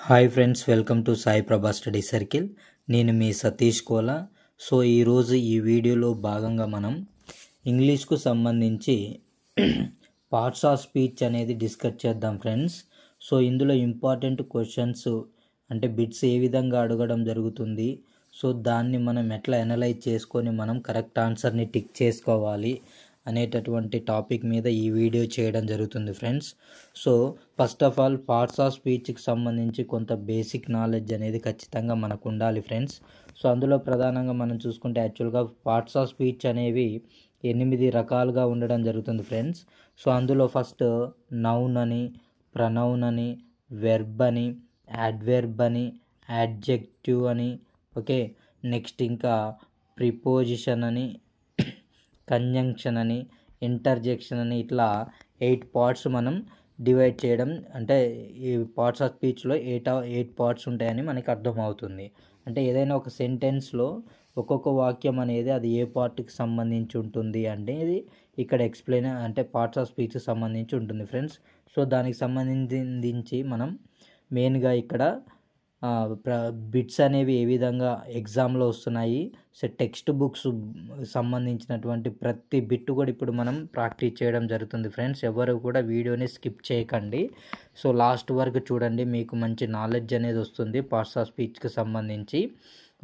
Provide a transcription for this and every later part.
Hi friends, welcome to Sai ప్రభా study circle. నేను మీ Satish Kola. So ఈరోజు ఈ వీడియోలో భాగంగా మనం ఇంగ్లీష్కు సంబంధించి పార్ట్స్ ఆఫ్ స్పీచ్ అనేది డిస్కస్ చేద్దాం ఫ్రెండ్స్. సో ఇందులో ఇంపార్టెంట్ క్వశ్చన్స్ అంటే బిట్స్ ఏ విధంగా అడగడం జరుగుతుంది, సో దాన్ని మనం ఎట్లా అనలైజ్ చేసుకొని మనం కరెక్ట్ ఆన్సర్ని టిక్ చేసుకోవాలి అనేటటువంటి టాపిక్ మీద ఈ వీడియో చేయడం జరుగుతుంది friends. So first of all parts of స్పీచ్కి సంబంధించి కొంత బేసిక్ నాలెడ్జ్ అనేది ఖచ్చితంగా మనకు ఉండాలి ఫ్రెండ్స్. సో అందులో ప్రధానంగా మనం చూసుకుంటే యాక్చువల్గా పార్ట్స్ ఆఫ్ స్పీచ్ అనేవి 8 రకాలుగా ఉండడం జరుగుతుంది ఫ్రెండ్స్. సో అందులో ఫస్ట్ నౌన్ అని, ప్రనౌన్ అని, వెర్బ్ అని, యాడ్వెర్బ్ అని, యాడ్జెక్టివ్ అని, ఓకే, నెక్స్ట్ ఇంకా ప్రిపోజిషన్ అని, కంజంక్షన్ అని, ఇంటర్జెక్షన్ అని, ఇట్లా 8 పార్ట్స్ మనం డివైడ్ చేయడం, అంటే ఈ పార్ట్స్ ఆఫ్ స్పీచ్లో 8 పార్ట్స్ ఉంటాయని మనకి అర్థమవుతుంది. అంటే ఏదైనా ఒక సెంటెన్స్లో ఒక్కొక్క వాక్యం అనేది అది ఏ పార్ట్కి సంబంధించి ఉంటుంది అనేది ఇక్కడ ఎక్స్ప్లెయిన్, అంటే పార్ట్స్ ఆఫ్ స్పీచ్కి సంబంధించి ఉంటుంది ఫ్రెండ్స్. సో దానికి సంబంధించి మనం మెయిన్గా ఇక్కడ బిట్స్ అనేవి ఏ విధంగా ఎగ్జామ్లో వస్తున్నాయి, సో టెక్స్ట్ బుక్స్ సంబంధించినటువంటి ప్రతి బిట్ కూడా ఇప్పుడు మనం ప్రాక్టీస్ చేయడం జరుగుతుంది ఫ్రెండ్స్. ఎవరు కూడా వీడియోని స్కిప్ చేయకండి. సో లాస్ట్ వరకు చూడండి, మీకు మంచి నాలెడ్జ్ అనేది వస్తుంది పార్ట్స్ ఆఫ్ స్పీచ్కి సంబంధించి.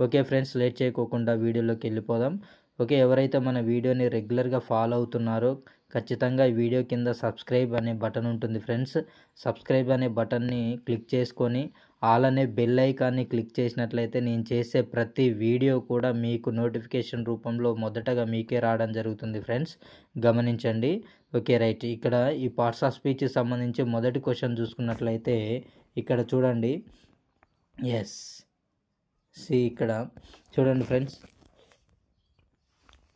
ఓకే ఫ్రెండ్స్, లేట్ చేయకోకుండా వీడియోలోకి వెళ్ళిపోదాం. ఓకే, ఎవరైతే మన వీడియోని రెగ్యులర్గా ఫాలో అవుతున్నారో ఖచ్చితంగా ఈ వీడియో కింద సబ్స్క్రైబ్ అనే బటన్ ఉంటుంది ఫ్రెండ్స్. సబ్స్క్రైబ్ అనే బటన్ని క్లిక్ చేసుకొని ఆల్ అనే బెల్ ఐకాన్ని క్లిక్ చేసినట్లయితే నేను చేసే ప్రతి వీడియో కూడా మీకు నోటిఫికేషన్ రూపంలో మొదటగా మీకే రావడం జరుగుతుంది ఫ్రెండ్స్, గమనించండి. ఓకే రైట్, ఇక్కడ ఈ పార్ట్స్ ఆఫ్ స్పీచ్కి సంబంధించి మొదటి క్వశ్చన్ చూసుకున్నట్లయితే ఇక్కడ చూడండి. ఎస్, ఇక్కడ చూడండి friends.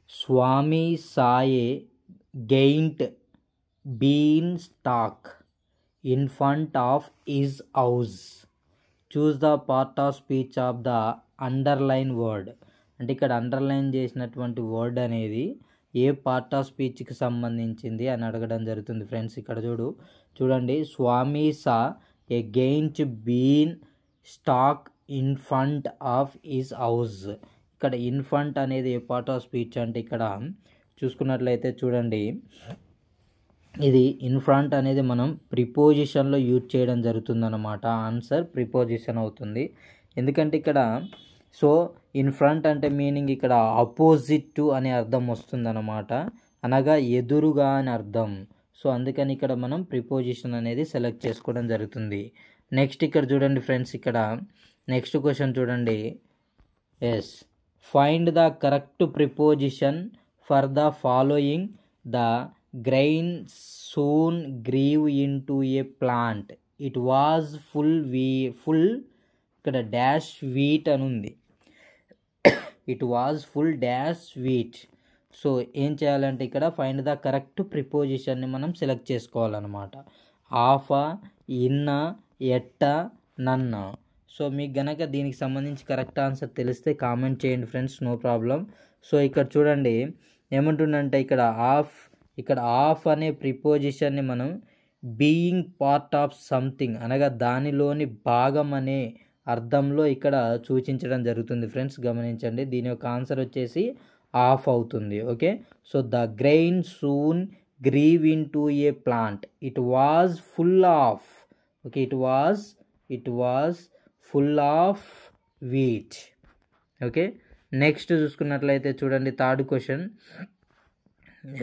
Swami saw a giant bean stalk in front of his house. Choose the part of speech of the underline word. అంటే ఇక్కడ అండర్లైన్ చేసినటువంటి వర్డ్ అనేది ఏ పార్ట్ ఆఫ్ స్పీచ్కి సంబంధించింది అని అడగడం జరుగుతుంది ఫ్రెండ్స్. ఇక్కడ చూడండి, Swami saw a giant bean stalk in front of his house. ఇక్కడ ఇన్ ఫ్రంట్ అనేది ఏ పార్ట్ ఆఫ్ స్పీచ్ అంటే ఇక్కడ చూసుకున్నట్లయితే చూడండి, ఇది ఇన్ ఫ్రంట్ అనేది మనం ప్రిపోజిషన్లో యూజ్ చేయడం జరుగుతుంది అన్నమాట. ఆన్సర్ ప్రిపోజిషన్ అవుతుంది. ఎందుకంటే ఇక్కడ సో ఇన్ ఫ్రంట్ అంటే మీనింగ్ ఇక్కడ అపోజిట్ టు అనే అర్థం వస్తుంది అన్నమాట, అనగా ఎదురుగా అని అర్థం. సో అందుకని ఇక్కడ మనం ప్రిపోజిషన్ అనేది సెలెక్ట్ చేసుకోవడం జరుగుతుంది. నెక్స్ట్ ఇక్కడ చూడండి ఫ్రెండ్స్, ఇక్కడ నెక్స్ట్ క్వశ్చన్ చూడండి. Yes, find the correct preposition for the following. The grain soon grew in to a plant. It was full ఇక్కడ డాష్ వీట్ అని ఉంది. It was full dash wheat. So ఏం చేయాలంటే ఇక్కడ ఫైండ్ ద కరెక్ట్ ప్రిపోజిషన్ని మనం select చేసుకోవాలన్నమాట. Of, ఇన్న, ఎట్ట, నన్న. సో మీకు గనక దీనికి సంబంధించి కరెక్ట్ ఆన్సర్ తెలిస్తే కామెంట్ చేయండి ఫ్రెండ్స్, నో ప్రాబ్లం. సో ఇక్కడ చూడండి ఏమంటుందంటే ఇక్కడ ఆఫ్ అనే ప్రిపోజిషన్ని మనం బీయింగ్ పార్ట్ ఆఫ్ సంథింగ్ అనగా దానిలోని భాగం అనే అర్థంలో ఇక్కడ సూచించడం జరుగుతుంది ఫ్రెండ్స్, గమనించండి. దీని యొక్క ఆన్సర్ వచ్చేసి ఆఫ్ అవుతుంది. Okay, so the grain soon grew in to a plant. It was full of, okay, it was full of wheat. Okay, next చూసుకున్నట్లయితే చూడండి third question.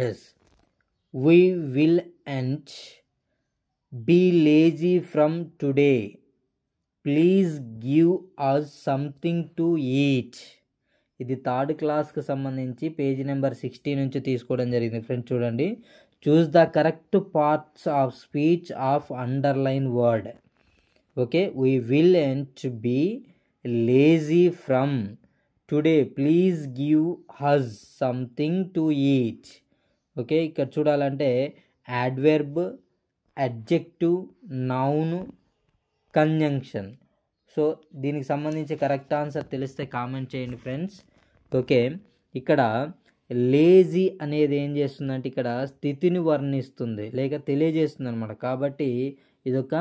Yes, we will and be lazy from today. Please give us something to eat. ఇది third క్లాస్కి సంబంధించి page number 60 నుంచి తీసుకోవడం జరిగింది friends. చూడండి, choose the correct parts of speech of underline word. Okay, we will and be lazy from today. Please give us something to eat. Okay, ఇక్కడ చూడాలంటే adverb, adjective, noun, conjunction. So దీనికి సంబంధించి correct answer తెలిస్తే comment చేయండి friends. Okay, ఇక్కడ lazy అనేది ఏం చేస్తుందంటే ఇక్కడ స్థితిని వర్ణిస్తుంది లేక తెలియజేస్తుంది అనమాట. కాబట్టి ఇదొక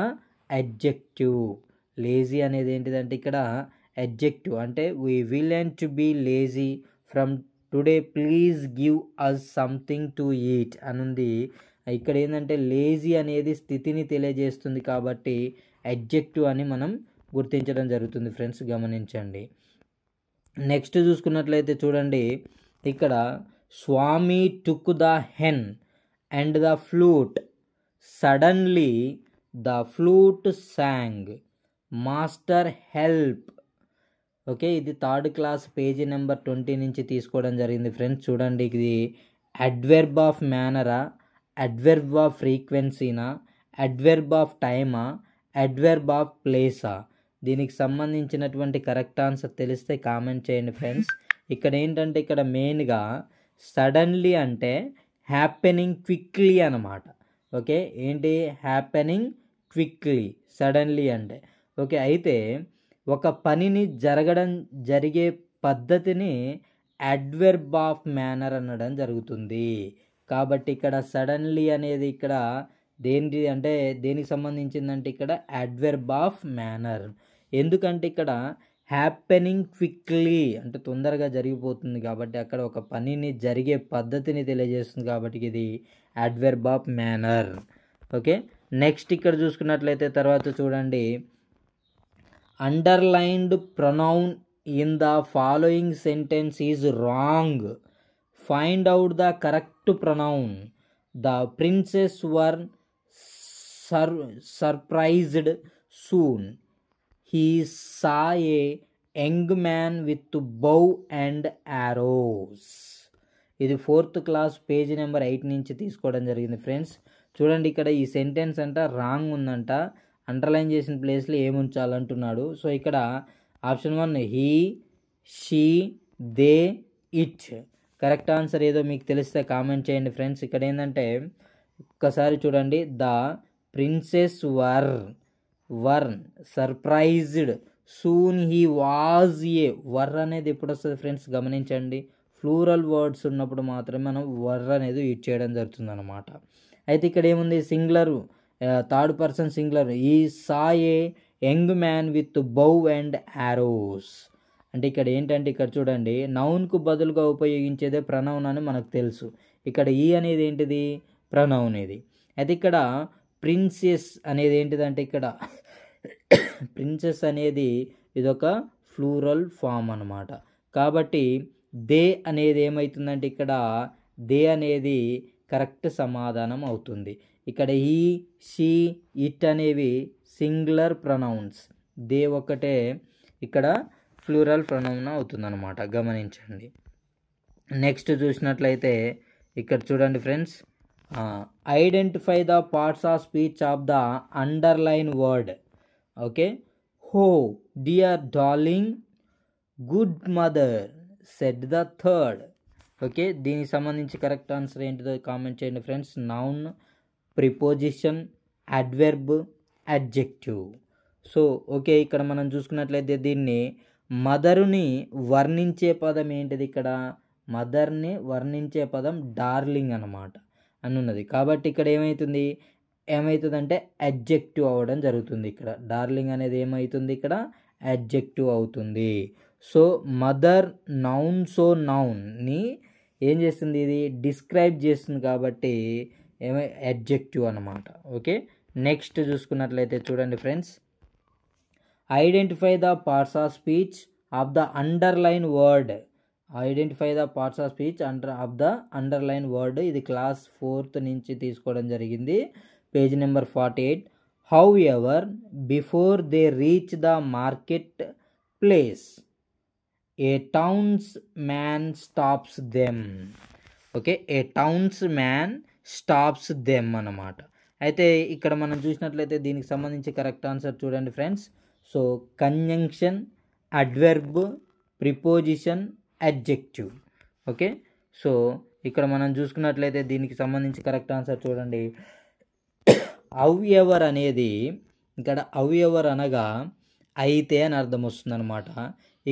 అడ్జెక్టివ్. లేజీ అనేది ఏంటిదంటే ఇక్కడ అడ్జెక్టివ్, అంటే we will to be lazy from today, please give us something to eat అని ఉంది. ఇక్కడ ఏంటంటే లేజీ అనేది స్థితిని తెలియజేస్తుంది కాబట్టి అడ్జెక్టివ్ అని మనం గుర్తించడం జరుగుతుంది ఫ్రెండ్స్, గమనించండి. నెక్స్ట్ చూసుకున్నట్లయితే చూడండి, ఇక్కడ Swami took the hen and the flute, suddenly the flute sang, master help. Okay, ఇది థర్డ్ క్లాస్ పేజీ నెంబర్ 20 నుంచి తీసుకోవడం జరిగింది ఫ్రెండ్స్. చూడండి, ఇది అడ్వర్బ్ ఆఫ్ మేనరా, అడ్వర్బ్ ఆఫ్ ఫ్రీక్వెన్సీనా, అడ్వర్బ్ ఆఫ్ టైమా, అడ్వర్బ్ ఆఫ్ ప్లేసా? దీనికి సంబంధించినటువంటి కరెక్ట్ ఆన్సర్ తెలిస్తే కామెంట్ చేయండి ఫ్రెండ్స్. ఇక్కడ ఏంటంటే ఇక్కడ మెయిన్గా సడన్లీ అంటే హ్యాపెనింగ్ క్విక్లీ అన్నమాట. ఓకే, ఏంటి హ్యాపెనింగ్ క్విక్లీ, సడన్లీ అంటే. ఓకే, అయితే ఒక పనిని జరిగే పద్ధతిని అడ్వర్బ్ ఆఫ్ మేనర్ అనడం జరుగుతుంది. కాబట్టి ఇక్కడ సడన్లీ అనేది ఇక్కడ దేనికి అంటే దేనికి సంబంధించిందంటే ఇక్కడ అడ్వర్బ్ ఆఫ్ మేనర్. ఎందుకంటే ఇక్కడ హ్యాపెనింగ్ క్విక్లీ అంటే తొందరగా జరిగిపోతుంది కాబట్టి అక్కడ ఒక పనిని జరిగే పద్ధతిని తెలియజేస్తుంది కాబట్టి ఇది adverb of manner. Okay, next ఇక్కడ చూసుకున్నట్లయితే తర్వాత చూడండి, underlined pronoun in the following sentence is wrong, find out the correct pronoun. The princess were surprised soon, he saw a young man with bow and arrows. ఇది 4th class page number 8 నుంచి తీసుకోవడం జరిగింది friends. చూడండి, ఇక్కడ ఈ sentence అంట wrong ఉందంట, underline చేసిన ప్లేస్లో ఏముంచాలంటున్నాడు. సో ఇక్కడ option 1 he, she, they, it. Correct answer ఏదో మీకు తెలిస్తే కామెంట్ చేయండి ఫ్రెండ్స్. ఇక్కడ ఏంటంటే ఒక్కసారి చూడండి, the princess were surprised soon he was a. Were అనేది ఎప్పుడు వస్తుంది ఫ్రెండ్స్ గమనించండి, ఫ్లూరల్ వర్డ్స్ ఉన్నప్పుడు మాత్రమే మనం వర్ అనేది యూజ్ చేయడం జరుగుతుంది అనమాట. అయితే ఇక్కడ ఏముంది, singular, third person singular, he saw a young man with bow and arrows. అంటే ఇక్కడ ఏంటంటే ఇక్కడ చూడండి, నౌన్కు బదులుగా ఉపయోగించేదే ప్రనౌన్ అని మనకు తెలుసు. ఇక్కడ ఈ అనేది ఏంటిది, ప్రనౌన్ ఇది. అయితే ఇక్కడ ప్రిన్సెస్ అనేది ఏంటిదంటే ఇక్కడ ప్రిన్సెస్ అనేది ఇదొక ఫ్లూరల్ ఫామ్ అన్నమాట. కాబట్టి దే అనేది ఏమవుతుందంటే ఇక్కడ దే అనేది కరెక్ట్ సమాధానం అవుతుంది. ఇక్కడ ఈ, షీ, ఇట్ అనేవి సింగులర్ ప్రొనౌన్స్, దే ఒకటే ఇక్కడ ఫ్లూరల్ ప్రొనౌన్ అవుతుందన్నమాట, గమనించండి. నెక్స్ట్ చూసినట్లయితే ఇక్కడ చూడండి friends, identify the parts of speech of the underline word. Okay, ho dear darling, good mother, said the third. Okay, దీనికి సంబంధించి కరెక్ట్ ఆన్సర్ ఏంటిదో కామెంట్ చేయండి friends. Noun, preposition, adverb, adjective. So okay, ఇక్కడ మనం చూసుకున్నట్లయితే దీన్ని మదరుని వర్ణించే పదం ఏంటిది, ఇక్కడ మదర్ని వర్ణించే పదం డార్లింగ్ అన్నమాట అని ఉన్నది. కాబట్టి ఇక్కడ ఏమవుతుందంటే అడ్జెక్టివ్ అవ్వడం జరుగుతుంది. ఇక్కడ డార్లింగ్ అనేది ఏమవుతుంది, ఇక్కడ అడ్జెక్టివ్ అవుతుంది. సో మదర్ నౌన్, సో నౌన్ని ఏం చేస్తుంది, ఇది డిస్క్రైబ్ చేస్తుంది కాబట్టి అడ్జెక్టివ్ అన్నమాట. ఓకే, నెక్స్ట్ చూసుకున్నట్లయితే చూడండి friends, identify the parts of speech of the underline word. Identify the parts of speech of the underline word. ఇది క్లాస్ 4th నుంచి తీసుకోవడం జరిగింది, page number 48. How ever before they reach the market place A towns man stops them. Okay, A towns man stops them అన్నమాట. అయితే ఇక్కడ మనం చూసినట్లయితే దీనికి సంబంధించి కరెక్ట్ ఆన్సర్ చూడండి friends. So conjunction, adverb, preposition, adjective. Okay, so ఇక్కడ మనం చూసుకున్నట్లయితే దీనికి సంబంధించి కరెక్ట్ ఆన్సర్ చూడండి, హౌ ఎవర్ అనేది ఇక్కడ హౌ ఎవర్ అనగా అయితే అని అర్థం వస్తుంది అనమాట.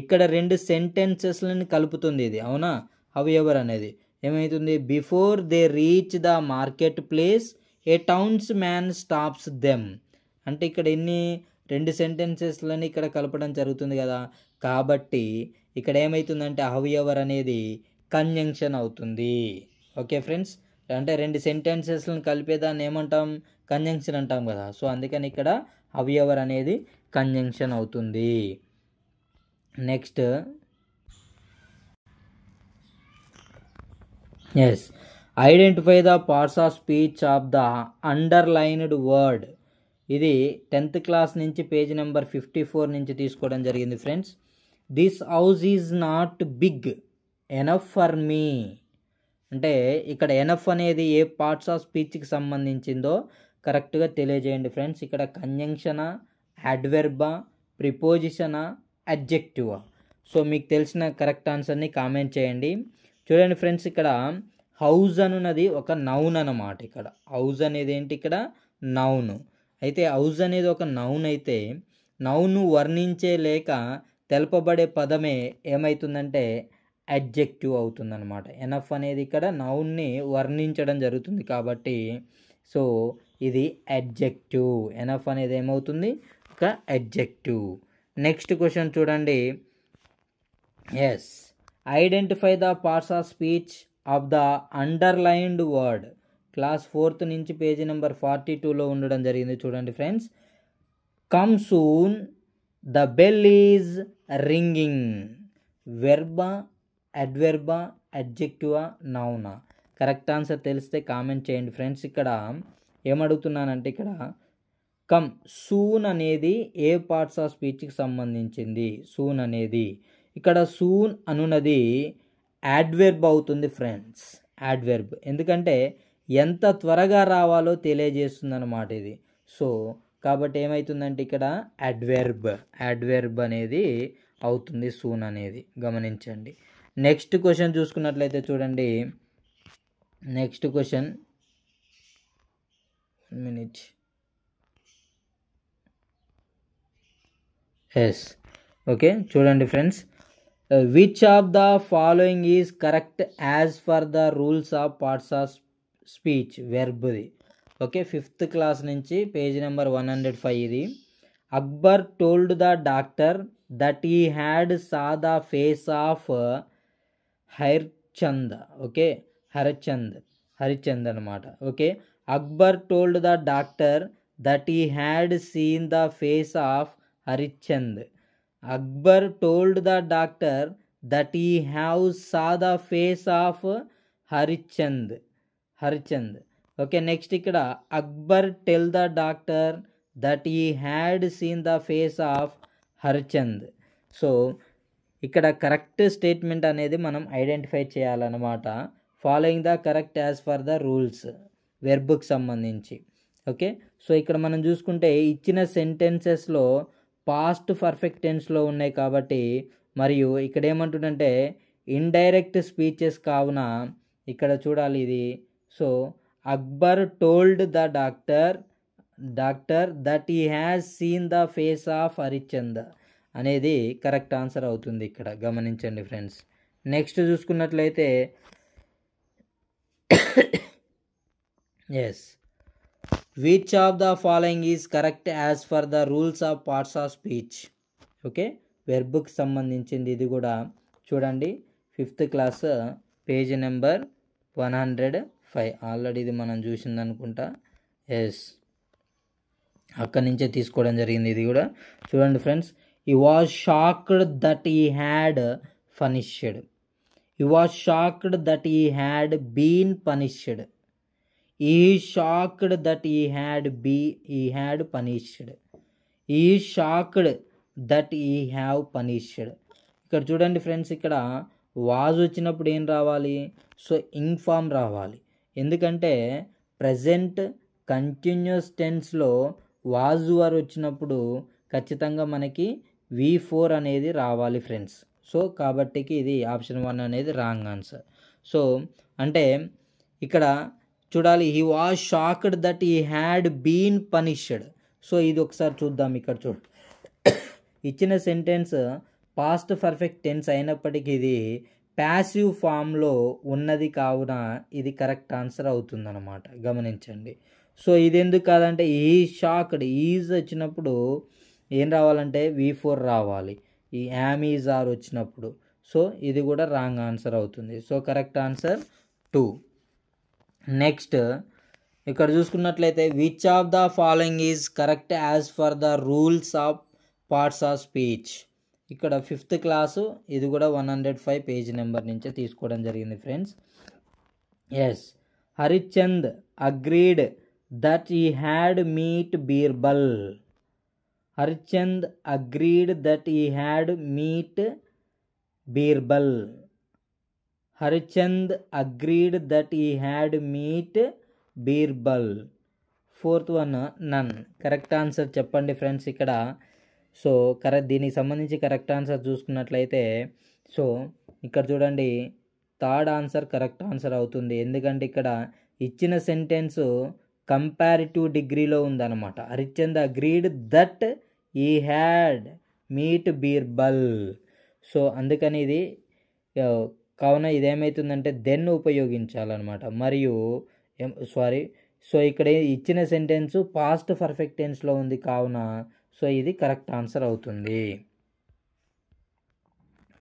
ఇక్కడ 2 సెంటెన్సెస్లను కలుపుతుంది ఇది, అవునా. హౌ ఎవర్ అనేది ఏమవుతుంది, before they reach the market place A towns man stops them. అంటే ఇక్కడ ఎన్ని రెండు సెంటెన్సెస్లని ఇక్కడ కలపడం జరుగుతుంది కదా, కాబట్టి ఇక్కడ ఏమవుతుందంటే హౌఎవర్ అనేది కంజంక్షన్ అవుతుంది. ఓకే ఫ్రెండ్స్, అంటే రెండు సెంటెన్సెస్లను కలిపేదాన్ని ఏమంటాం, కంజంక్షన్ అంటాం కదా. సో అందుకని ఇక్కడ హౌఎవర్ అనేది కంజంక్షన్ అవుతుంది. Next yes, identify the parts of speech of the underlined word. ఇది 10th క్లాస్ నుంచి పేజ్ నెంబర్ 54 నుంచి తీసుకోవడం జరిగింది friends. This house is not big enough for me. అంటే ఇక్కడ ఎనఫ్ అనేది ఏ పార్ట్స్ ఆఫ్ స్పీచ్కి సంబంధించిందో కరెక్ట్గా తెలియజేయండి ఫ్రెండ్స్. ఇక్కడ కంజంక్షనా, అడ్వెర్బా, ప్రిపోజిషనా, అడ్జెక్టివా? సో మీకు తెలిసిన కరెక్ట్ ఆన్సర్ని కామెంట్ చేయండి. చూడండి ఫ్రెండ్స్, ఇక్కడ హౌస్ అనున్నది ఒక నౌన్ అన్నమాట. ఇక్కడ హౌస్ అనేది ఏంటి, ఇక్కడ నౌన్. అయితే హౌస్ అనేది ఒక నౌన్ అయితే నౌను వర్ణించే లేక తెలపబడే పదమే ఏమవుతుందంటే అడ్జెక్టివ్ అవుతుందన్నమాట. ఎనఫ్ అనేది ఇక్కడ నౌన్ని వర్ణించడం జరుగుతుంది కాబట్టి సో ఇది అడ్జెక్టివ్. ఎనఫ్ అనేది ఏమవుతుంది, ఒక అడ్జెక్టివ్. నెక్స్ట్ క్వశ్చన్ చూడండి. Yes, identify the parts of speech of the underlined word. Class 4th నుంచి పేజీ నెంబర్ 42లో ఉండడం జరిగింది. చూడండి friends. Come soon, the bell is ringing. వెర్బా, అడ్వెర్బా, అడ్జెక్టివా, నౌనా? కరెక్ట్ ఆన్సర్ తెలిస్తే కామెంట్ చేయండి ఫ్రెండ్స్. ఇక్కడ ఏమడుగుతున్నానంటే ఇక్కడ కమ్, సూన్ అనేది ఏ పార్ట్స్ ఆఫ్ స్పీచ్కి సంబంధించింది? సూన్ అనేది ఇక్కడ సూన్ అనున్నది యాడ్వెర్బ్ అవుతుంది ఫ్రెండ్స్. యాడ్వెర్బ్ ఎందుకంటే ఎంత త్వరగా రావాలో తెలియజేస్తుంది అన్నమాట ఇది. సో కాబట్టి ఏమవుతుందంటే ఇక్కడ అడ్వెర్బ్ అనేది అవుతుంది సూన్ అనేది, గమనించండి. నెక్స్ట్ క్వశ్చన్ చూసుకున్నట్లయితే చూడండి. Next question, minute. Yes, okay చూడండి friends. Which of the following is correct as for the rules of parts of speech? వెర్బ్ది. ఓకే, 5th క్లాస్ నుంచి పేజ్ నెంబర్ 105 ఇది. Akbar told the doctor that he had saw the face of Harichand. Okay, Harichand అనమాట. Okay, Akbar told the doctor that he had seen the face of Harichand. Akbar told the doctor that he have saw the face of Harichand. Okay, next ఇక్కడ Akbar tell the doctor that he had seen the face of Harichand. So ఇక్కడ correct statement అనేది మనం identify చేయాలన్నమాట. Following the correct as for the rules, వెర్బ్కి సంబంధించి. Okay, so ఇక్కడ మనం చూసుకుంటే ఇచ్చిన సెంటెన్సెస్లో పాస్ట్ పర్ఫెక్ట్ టెన్స్లో ఉన్నాయి కాబట్టి, మరియు ఇక్కడ ఏమంటుందంటే ఇండైరెక్ట్ స్పీచెస్ కావున ఇక్కడ చూడాలి ఇది. So Akbar told the doctor that he has seen the face of Harichand అనేది కరెక్ట్ ఆన్సర్ అవుతుంది ఇక్కడ, గమనించండి ఫ్రెండ్స్. నెక్స్ట్ చూసుకున్నట్లయితే ఎస్, which of the following is correct as for the rules of parts of speech? Okay, వెర్బ్కి సంబంధించింది ఇది కూడా చూడండి. 5th class page number 105. Already ఇది మనం చూసింది అనుకుంటా. ఎస్, అక్కడి నుంచే తీసుకోవడం జరిగింది ఇది కూడా. చూడండి friends. He was shocked that he had punished. He was shocked that he had been punished. He shocked that he had punished. He shocked that he have punished. ఇక్కడ చూడండి ఫ్రెండ్స్, ఇక్కడ వాజ్ వచ్చినప్పుడు ఏం రావాలి? సో ఇన్ఫార్మ్ రావాలి. ఎందుకంటే present continuous టెన్స్లో was were వచ్చినప్పుడు ఖచ్చితంగా మనకి V4 అనేది రావాలి ఫ్రెండ్స్. సో కాబట్టి ఇది ఆప్షన్ 1 అనేది రాంగ్ ఆన్సర్. సో అంటే ఇక్కడ చూడాలి, he was shocked that he had been punished. So ఇది ఒకసారి చూద్దాం. ఇక్కడ ఇచ్చిన సెంటెన్స్ పాస్ట్ పర్ఫెక్ట్ టెన్స్ అయినప్పటికీ ఇది ప్యాసివ్ ఫామ్లో ఉన్నది కావున ఇది కరెక్ట్ ఆన్సర్ అవుతుందన్నమాట, గమనించండి. సో ఇది ఎందుకు కాదంటే ఈ షాక్డ్ ఈజ్ వచ్చినప్పుడు ఏం రావాలంటే V4 రావాలి ఈ యామ్ ఈజ్ ఆర్ వచ్చినప్పుడు. సో ఇది కూడా రాంగ్ ఆన్సర్ అవుతుంది. So correct answer 2. నెక్స్ట్ ఇక్కడ చూసుకున్నట్లయితే which of the following is correct as for the rules of parts of speech. ఇక్కడ 5th క్లాసు, ఇది కూడా 105 పేజ్ నెంబర్ నుంచే తీసుకోవడం జరిగింది friends. Yes, Harichand agreed that he had meet Birbal. Harichand agreed that he had meet Birbal. Harichand agreed that he had meet Birbal. 4th one none. Correct answer చెప్పండి friends ఇక్కడ. So దీనికి సంబంధించి కరెక్ట్ ఆన్సర్ చూసుకున్నట్లయితే సో ఇక్కడ చూడండి, 3rd ఆన్సర్ కరెక్ట్ ఆన్సర్ అవుతుంది. ఎందుకంటే ఇక్కడ ఇచ్చిన సెంటెన్స్ కంపారిటివ్ డిగ్రీలో ఉందన్నమాట. హరిచంద్ అగ్రీడ్ దట్ ఈ హ్యాడ్ మీట్ బీర్బల్. సో అందుకని ఇది కావున ఇదేమవుతుందంటే దెన్ ఉపయోగించాలన్నమాట. మరియు సో ఇక్కడ ఇచ్చిన సెంటెన్స్ పాస్ట్ పర్ఫెక్ట్ టెన్స్లో ఉంది కావున సో ఇది కరెక్ట్ ఆన్సర్ అవుతుంది.